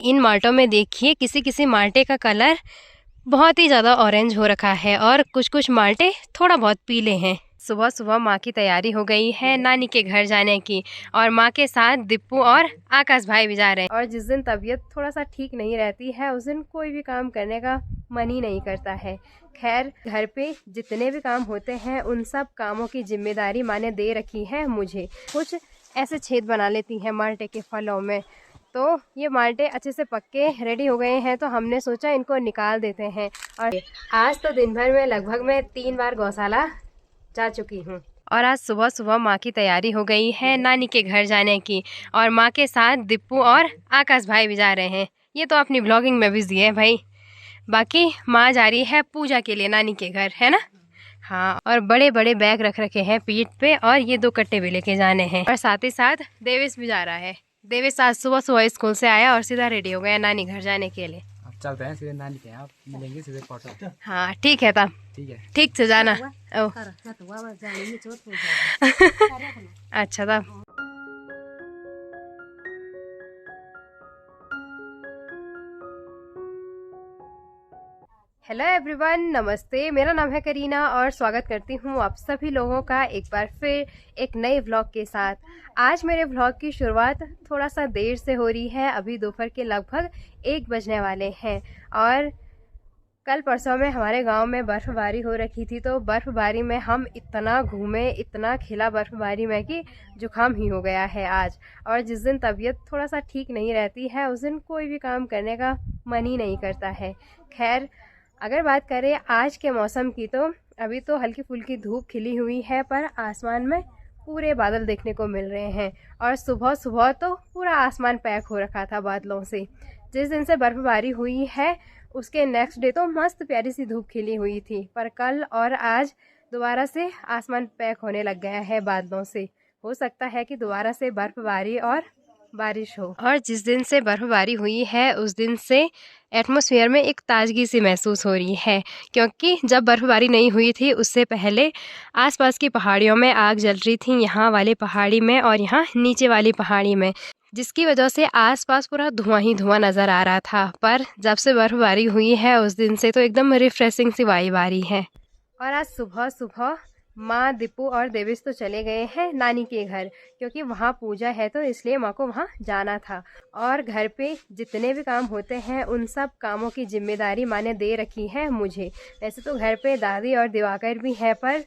इन माल्टों में देखिए किसी किसी माल्टे का कलर बहुत ही ज़्यादा ऑरेंज हो रखा है और कुछ कुछ माल्टे थोड़ा बहुत पीले हैं। सुबह सुबह माँ की तैयारी हो गई है नानी के घर जाने की और माँ के साथ दीपू और आकाश भाई भी जा रहे हैं। और जिस दिन तबीयत थोड़ा सा ठीक नहीं रहती है उस दिन कोई भी काम करने का मन ही नहीं करता है। खैर घर पे जितने भी काम होते हैं उन सब कामों की जिम्मेदारी माँ ने दे रखी है मुझे। कुछ ऐसे छेद बना लेती है माल्टे के फलों में, तो ये माल्टे अच्छे से पक्के रेडी हो गए हैं तो हमने सोचा इनको निकाल देते हैं। और आज तो दिन भर में लगभग मैं 3 बार गौशाला जा चुकी हूँ। और आज सुबह सुबह माँ की तैयारी हो गई है नानी के घर जाने की और माँ के साथ दीपू और आकाश भाई भी जा रहे हैं। ये तो अपनी ब्लॉगिंग में बिजी है भाई। बाकी माँ जा रही है पूजा के लिए नानी के घर, है ना। हाँ, और बड़े बड़े बैग रख रखे हैं पीठ पे और ये 2 कट्टे भी लेके जाने हैं। और साथ ही साथ देवेश भी जा रहा है। देवेश आज सुबह सुबह स्कूल से आया और सीधा रेडी हो गया नानी घर जाने के लिए। अब चलते हैं सीधे नानी के यहाँ, मिलेंगे सीधे क्वार्टर। हाँ ठीक है तब, ठीक से जाना। अच्छा तब। हेलो एवरीवन, नमस्ते। मेरा नाम है करीना और स्वागत करती हूँ आप सभी लोगों का एक बार फिर एक नए व्लॉग के साथ। आज मेरे व्लॉग की शुरुआत थोड़ा सा देर से हो रही है। अभी दोपहर के लगभग 1 बजने वाले हैं और कल परसों में हमारे गांव में बर्फ़बारी हो रखी थी, तो बर्फ़बारी में हम इतना घूमे, इतना खेला बर्फ़बारी में कि जुकाम ही हो गया है आज। और जिस दिन तबीयत थोड़ा सा ठीक नहीं रहती है उस दिन कोई भी काम करने का मन ही नहीं करता है। खैर अगर बात करें आज के मौसम की तो अभी तो हल्की फुल्की धूप खिली हुई है पर आसमान में पूरे बादल देखने को मिल रहे हैं। और सुबह सुबह तो पूरा आसमान पैक हो रखा था बादलों से। जिस दिन से बर्फ़बारी हुई है उसके नेक्स्ट डे तो मस्त प्यारी सी धूप खिली हुई थी, पर कल और आज दोबारा से आसमान पैक होने लग गया है बादलों से। हो सकता है कि दोबारा से बर्फ़बारी और बारिश हो। और जिस दिन से बर्फ़बारी हुई है उस दिन से एटमॉस्फेयर में एक ताजगी सी महसूस हो रही है, क्योंकि जब बर्फ़बारी नहीं हुई थी उससे पहले आसपास की पहाड़ियों में आग जल रही थी, यहाँ वाली पहाड़ी में और यहाँ नीचे वाली पहाड़ी में, जिसकी वजह से आसपास पूरा धुआं ही धुआं नज़र आ रहा था। पर जब से बर्फ़बारी हुई है उस दिन से तो एकदम रिफ्रेशिंग सी वाइब आ रही है। और आज सुबह सुबह माँ, दीपू और देवेश तो चले गए हैं नानी के घर, क्योंकि वहाँ पूजा है तो इसलिए माँ को वहाँ जाना था। और घर पे जितने भी काम होते हैं उन सब कामों की जिम्मेदारी माँ ने दे रखी है मुझे। वैसे तो घर पे दादी और दिवाकर भी है पर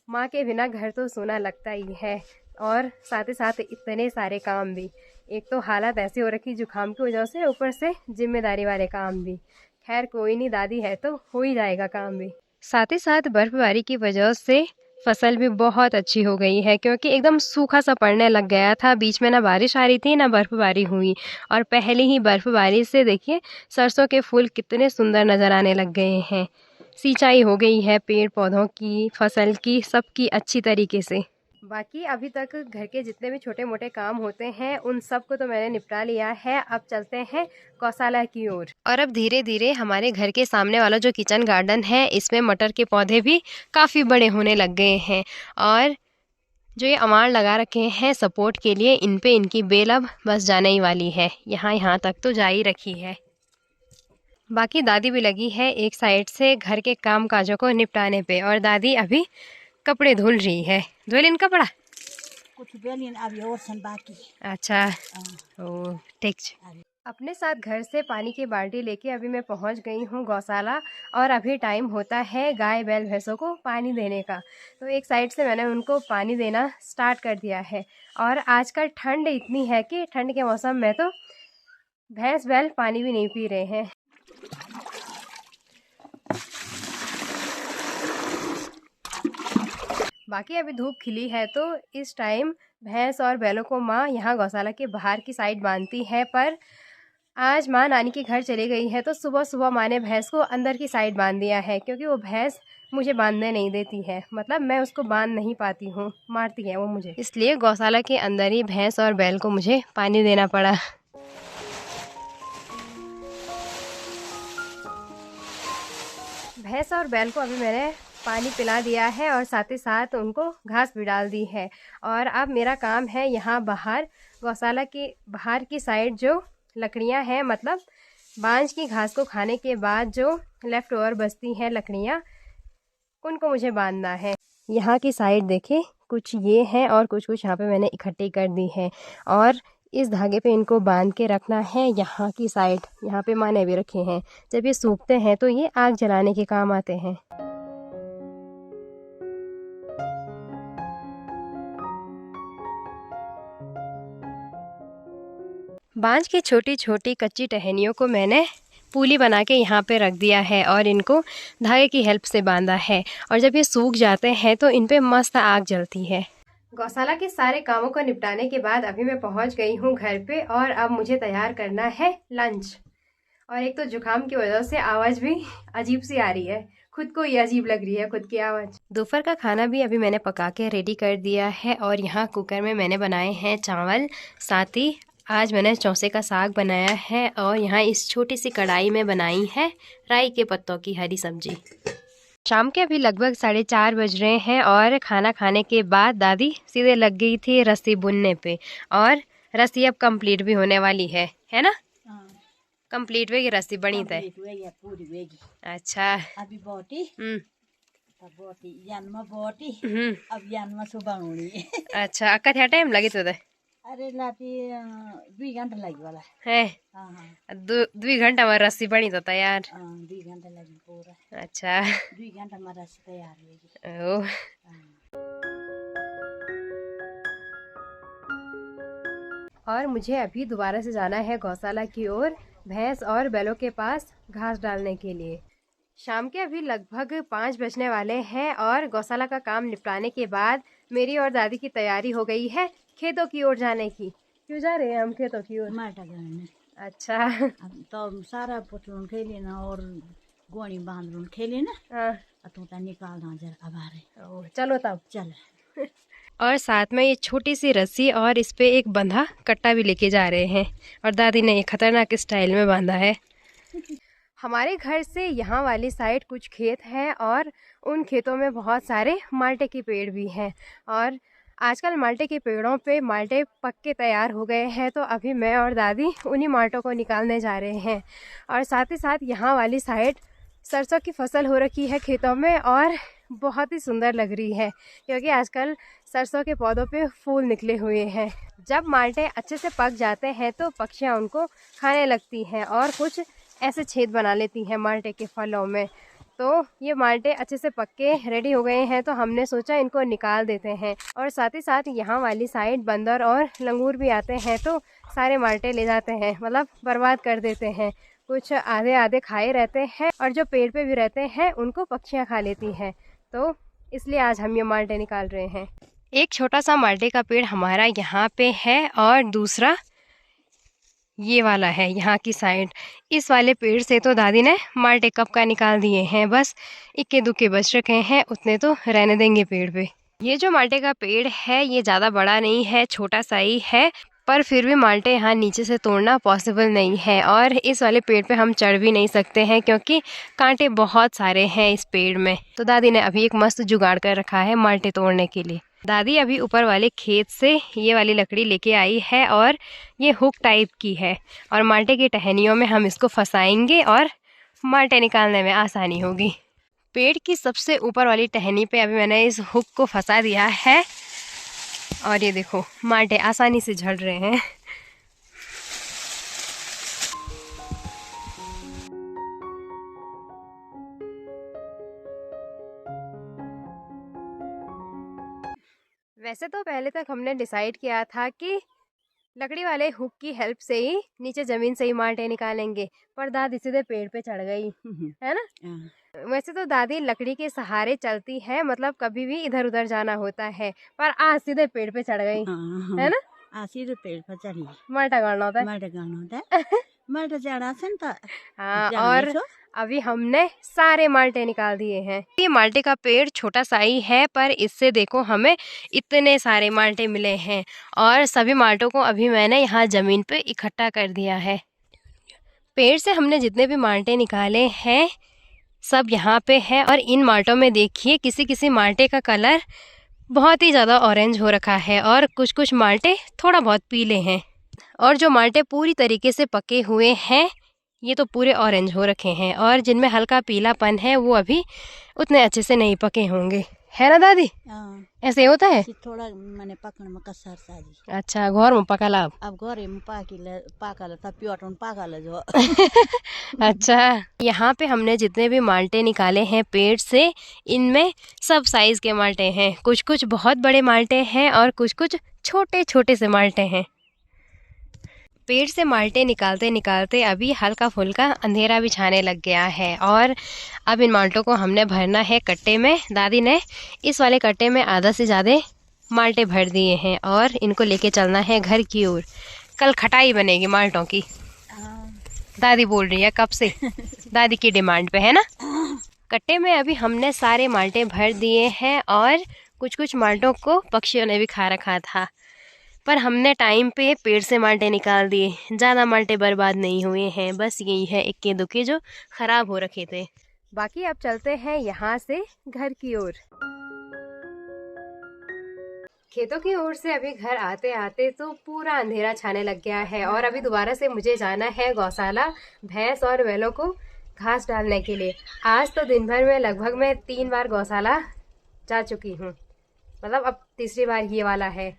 माँ के बिना घर तो सूना लगता ही है। और साथ ही साथ इतने सारे काम भी, एक तो हालत ऐसी हो रखी जुकाम की वजह से, ऊपर से जिम्मेदारी वाले काम भी। खैर कोई नहीं, दादी है तो हो ही जाएगा काम भी। साथ ही साथ बर्फ़बारी की वजह से फसल भी बहुत अच्छी हो गई है, क्योंकि एकदम सूखा सा पड़ने लग गया था। बीच में ना बारिश आ रही थी ना बर्फ़बारी हुई, और पहले ही बर्फ़बारी से देखिए सरसों के फूल कितने सुंदर नज़र आने लग गए हैं। सिंचाई हो गई है पेड़ पौधों की, फसल की, सबकी अच्छी तरीके से। बाकी अभी तक घर के जितने भी छोटे मोटे काम होते हैं उन सब को तो मैंने निपटा लिया है। अब चलते हैं गौशाला की ओर। और अब धीरे धीरे हमारे घर के सामने वाला जो किचन गार्डन है इसमें मटर के पौधे भी काफ़ी बड़े होने लग गए हैं। और जो ये अमार लगा रखे हैं सपोर्ट के लिए, इन पे इनकी बेल अब बस जाने ही वाली है। यहाँ तक तो जा ही रखी है। बाकी दादी भी लगी है एक साइड से घर के काम काजों को निपटाने पे, और दादी अभी कपड़े धुल रही है। धुल इन कपड़ा कुछ अभी और सन बाकी। अच्छा, ओ ठीक। अपने साथ घर से पानी की बाल्टी लेके अभी मैं पहुंच गई हूँ गौशाला। और अभी टाइम होता है गाय बैल भैंसों को पानी देने का, तो एक साइड से मैंने उनको पानी देना स्टार्ट कर दिया है। और आजकल ठंड इतनी है कि ठंड के मौसम में तो भैंस बैल पानी भी नहीं पी रहे हैं। बाकी अभी धूप खिली है तो इस टाइम भैंस और बैलों को माँ यहाँ गौशाला के बाहर की साइड बांधती है, पर आज माँ नानी के घर चली गई है तो सुबह सुबह माँ ने भैंस को अंदर की साइड बांध दिया है, क्योंकि वो भैंस मुझे बांधने नहीं देती है। मतलब मैं उसको बांध नहीं पाती हूँ, मारती है वो मुझे, इसलिए गौशाला के अंदर ही भैंस और बैल को मुझे पानी देना पड़ा। भैंस और बैल को अभी मैंने पानी पिला दिया है और साथ ही साथ उनको घास भी डाल दी है। और अब मेरा काम है यहाँ बाहर गौशाला के बाहर की साइड जो लकड़ियाँ हैं, मतलब बांज की घास को खाने के बाद जो लेफ़्ट ओवर बचती हैं लकड़ियाँ, उनको मुझे बांधना है। यहाँ की साइड देखे, कुछ ये है और कुछ यहाँ पे मैंने इकट्ठी कर दी है और इस धागे पे इनको बांध के रखना है। यहाँ की साइड, यहाँ पे माने भी रखे हैं, जब ये सूखते हैं तो ये आग जलाने के काम आते हैं। बांज की छोटी छोटी कच्ची टहनियों को मैंने पूली बना के यहाँ पे रख दिया है और इनको धागे की हेल्प से बांधा है और जब ये सूख जाते हैं तो इन पे मस्त आग जलती है। गौशाला के सारे कामों को निपटाने के बाद अभी मैं पहुँच गई हूँ घर पे और अब मुझे तैयार करना है लंच। और एक तो जुकाम की वजह से आवाज़ भी अजीब सी आ रही है, खुद को ही अजीब लग रही है खुद की आवाज़। दोपहर का खाना भी अभी मैंने पका के रेडी कर दिया है और यहाँ कुकर में मैंने बनाए हैं चावल, साथ ही आज मैंने चौसे का साग बनाया है और यहाँ इस छोटी सी कढ़ाई में बनाई है राई के पत्तों की हरी सब्जी। शाम के अभी लगभग 4:30 बज रहे हैं और खाना खाने के बाद दादी सीधे लग गई थी रस्सी बुनने पे और रस्सी अब कंप्लीट भी होने वाली है ना? कंप्लीट वेगी रस्सी बनी थे पूरी वेगी। अच्छा, अभी बोटी बोटी यानमा बोटी अब यानमा सुबह होनी। अच्छा, अक्का क्या टाइम लगे तो? अरे लाती 2 घंटा लगी वाला है। हाँ 2 घंटा में रस्सी बनी तो तैयार? 2 घंटा लगी पूरा। अच्छा, 2 घंटा में रस्सी तैयार होगी। ओह, और मुझे अभी दोबारा से जाना है गौशाला की ओर, भैंस और बैलों के पास घास डालने के लिए। शाम के अभी लगभग 5 बजने वाले हैं और गौशाला का काम निपटाने के बाद मेरी और दादी की तैयारी हो गई है खेतों की ओर जाने की। क्यों जा रहे हैं हम खेतों की ओर? माटा गाने। अच्छा, अब तो सारा पुतलून खेले ना और गोनी बांध खेले ना। हाँ, तो निकालना जरा अब चलो तब चल। और साथ में ये छोटी सी रस्सी और इस पे एक बंधा कट्टा भी लेके जा रहे हैं और दादी ने एक खतरनाक स्टाइल में बांधा है। हमारे घर से यहाँ वाली साइड कुछ खेत हैं और उन खेतों में बहुत सारे माल्टे के पेड़ भी हैं और आजकल माल्टे के पेड़ों पे माल्टे पक के तैयार हो गए हैं, तो अभी मैं और दादी उन्हीं माल्टों को निकालने जा रहे हैं। और साथ ही साथ यहाँ वाली साइड सरसों की फसल हो रखी है खेतों में और बहुत ही सुंदर लग रही है क्योंकि आजकल सरसों के पौधों पे फूल निकले हुए हैं। जब माल्टे अच्छे से पक जाते हैं तो पक्षियाँ उनको खाने लगती हैं और कुछ ऐसे छेद बना लेती हैं माल्टे के फलों में। तो ये माल्टे अच्छे से पक के रेडी हो गए हैं, तो हमने सोचा इनको निकाल देते हैं। और साथ ही साथ यहाँ वाली साइड बंदर और लंगूर भी आते हैं तो सारे माल्टे ले जाते हैं, मतलब बर्बाद कर देते हैं। कुछ आधे आधे खाए रहते हैं और जो पेड़ पे भी रहते हैं उनको पक्षियाँ खा लेती हैं, तो इसलिए आज हम ये माल्टे निकाल रहे हैं। एक छोटा सा माल्टे का पेड़ हमारा यहाँ पे है और दूसरा ये वाला है यहाँ की साइड। इस वाले पेड़ से तो दादी ने माल्टे कब का निकाल दिए हैं, बस इक्के दुक्के बच रखे हैं, उतने तो रहने देंगे पेड़ पे। ये जो माल्टे का पेड़ है ये ज़्यादा बड़ा नहीं है, छोटा सा ही है, पर फिर भी माल्टे यहाँ नीचे से तोड़ना पॉसिबल नहीं है और इस वाले पेड़ पे हम चढ़ भी नहीं सकते हैं क्योंकि कांटे बहुत सारे हैं इस पेड़ में। तो दादी ने अभी एक मस्त जुगाड़ कर रखा है माल्टे तोड़ने के लिए। दादी अभी ऊपर वाले खेत से ये वाली लकड़ी लेके आई है और ये हुक टाइप की है और माल्टे की टहनियों में हम इसको फंसाएंगे और माल्टे निकालने में आसानी होगी। पेड़ की सबसे ऊपर वाली टहनी पे अभी मैंने इस हुक को फंसा दिया है और ये देखो माल्टे आसानी से झड़ रहे हैं। वैसे तो पहले तक हमने डिसाइड किया था कि लकड़ी वाले हुक की हेल्प से ही नीचे ज़मीन से ही माल्टे निकालेंगे, पर दादी सीधे पेड़ पे चढ़ गई है ना। वैसे तो दादी लकड़ी के सहारे चलती है, मतलब कभी भी इधर उधर जाना होता है, पर आज सीधे पेड़ पे चढ़ गई है ना। आज सीधे पेड़ पर चढ़ी माल्टा गाड़ना होता है, माल्टा गाड़ना होता है, माल्टा चढ़ा से तो हाँ। और अभी हमने सारे माल्टे निकाल दिए हैं। ये माल्टे का पेड़ छोटा सा ही है पर इससे देखो हमें इतने सारे माल्टे मिले हैं और सभी माल्टों को अभी मैंने यहाँ ज़मीन पे इकट्ठा कर दिया है। पेड़ से हमने जितने भी माल्टे निकाले हैं सब यहाँ पे है और इन माल्टों में देखिए किसी किसी माल्टे का कलर बहुत ही ज़्यादा ऑरेंज हो रखा है और कुछ कुछ माल्टे थोड़ा बहुत पीले हैं और जो माल्टे पूरी तरीके से पके हुए हैं ये तो पूरे ऑरेंज हो रखे हैं, और जिनमें हल्का पीलापन है वो अभी उतने अच्छे से नहीं पके होंगे, है ना दादी? ऐसे होता है थोड़ा मैंने पकड़ में कसर साजी। अच्छा, घर में पकाला अब घरे में पाकल था प्योट में पाकल जो। अच्छा, यहाँ पे हमने जितने भी माल्टे निकाले हैं पेड़ से, इनमें सब साइज के माल्टे हैं। कुछ कुछ बहुत बड़े माल्टे हैं और कुछ कुछ छोटे छोटे से माल्टे हैं। पेड़ से माल्टे निकालते निकालते अभी हल्का फुल्का अंधेरा भी छाने लग गया है, और अब इन माल्टों को हमने भरना है कट्टे में। दादी ने इस वाले कट्टे में आधा से ज़्यादा माल्टे भर दिए हैं और इनको लेके चलना है घर की ओर। कल खटाई बनेगी माल्टों की, दादी बोल रही है कब से, दादी की डिमांड पे, है ना। कट्टे में अभी हमने सारे माल्टे भर दिए हैं और कुछ कुछ माल्टों को पक्षियों ने भी खा रखा था, पर हमने टाइम पे पेड़ से माल्टे निकाल दिए। ज़्यादा माल्टे बर्बाद नहीं हुए हैं, बस यही है इक्के दुक्के जो ख़राब हो रखे थे। बाकी अब चलते हैं यहाँ से घर की ओर। खेतों की ओर से अभी घर आते आते तो पूरा अंधेरा छाने लग गया है, और अभी दोबारा से मुझे जाना है गौशाला भैंस और बैलों को घास डालने के लिए। आज तो दिन भर में लगभग मैं 3 बार गौशाला जा चुकी हूँ, मतलब अब तीसरी बार ये वाला है।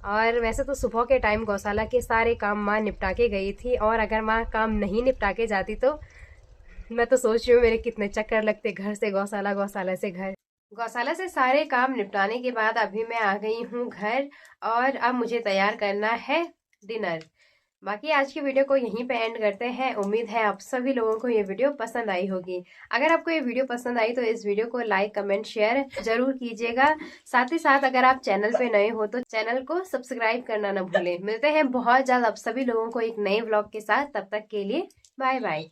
और वैसे तो सुबह के टाइम गौशाला के सारे काम माँ निपटा के गई थी, और अगर माँ काम नहीं निपटा के जाती तो मैं तो सोच रही हूँ मेरे कितने चक्कर लगते घर से गौशाला, गौशाला से घर। गौशाला से सारे काम निपटाने के बाद अभी मैं आ गई हूँ घर, और अब मुझे तैयार करना है डिनर। बाकी आज की वीडियो को यहीं पे एंड करते हैं। उम्मीद है आप सभी लोगों को ये वीडियो पसंद आई होगी। अगर आपको ये वीडियो पसंद आई तो इस वीडियो को लाइक कमेंट शेयर जरूर कीजिएगा। साथ ही साथ अगर आप चैनल पे नए हो तो चैनल को सब्सक्राइब करना न भूलें। मिलते हैं बहुत जल्द आप सभी लोगों को एक नए व्लॉग के साथ, तब तक के लिए बाय बाय।